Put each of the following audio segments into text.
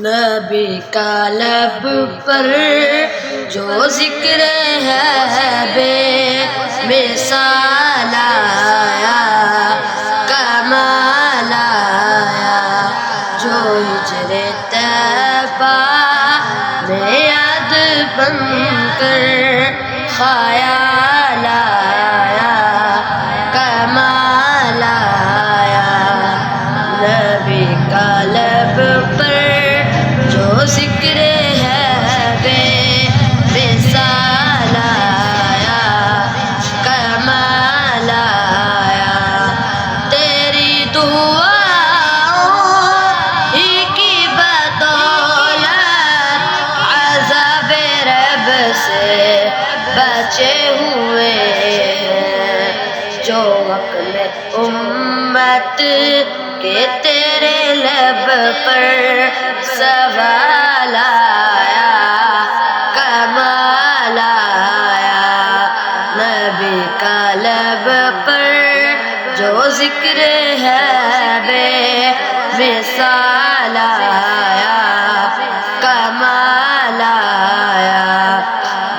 نبی کا لب پر جو ذکر ہے بے مثال آیا، کمال آیا، جو ہجر طیبہ میں یاد بن کر خیال آیا، کمال آیا، نبی کا لب پر جو ذکر ہے بے مثال آیا، کمال آیا، تیری دعاؤں ہی کی بدولت عذاب رب سے بچے ہوئے ہیں، جو حکم امت کہ تیرے لب پر سوال آیا، کمال آیا، نبی کا لب پر جو ذکر ہے بے مثال آیا، کمال آیا،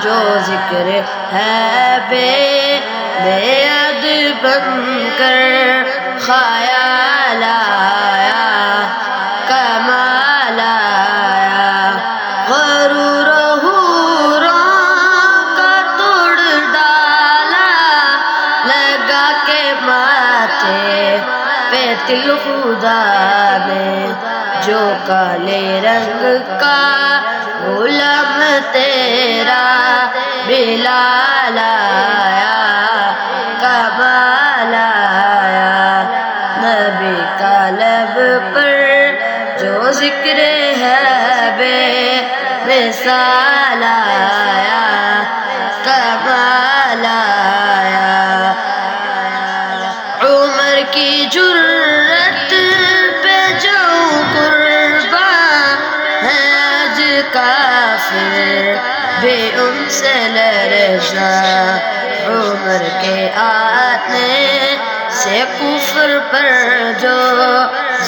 جو ذکر ہے بے عد بن کر خیال آیا، کمال آیا، غرور و حوروں کا توڑ ڈالا، لگا کے ماتھے پہ تل خدا نے، جو کالے رنگ کا غلام تیرا بلال آیا، کمال آیا، نبی کا لب پر جو ذکر ہے بے مثال آیا، کمال آیا، عمر کی جرت پہ جو قرباں ہے آج کافر بھی ان سے لرزاں، عمر کے آنے سے کفر پر جو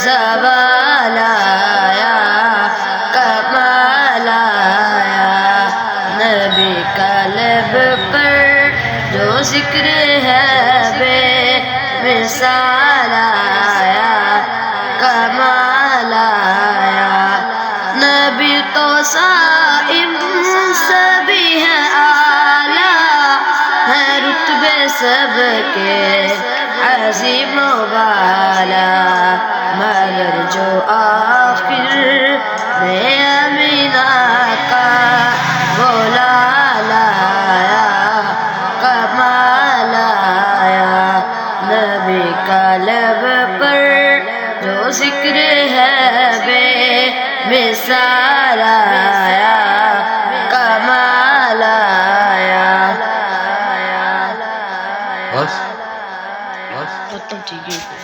زوال آیا، کمال آیا، نبی کا لب پر جو ذکر ہے بے مثال آیا، کمال آیا، نبی تو صائم سبھی ہے اعلیٰ، ہے رتبے سب کے عظیم و بالا، مگر جو آخر میں امینہ کا وہ لال آیا، کمال آیا، نبی کا لب پر جو ذکر ہے بے مثال آیا، کمال آیا، بس ختم ٹھیک ہے۔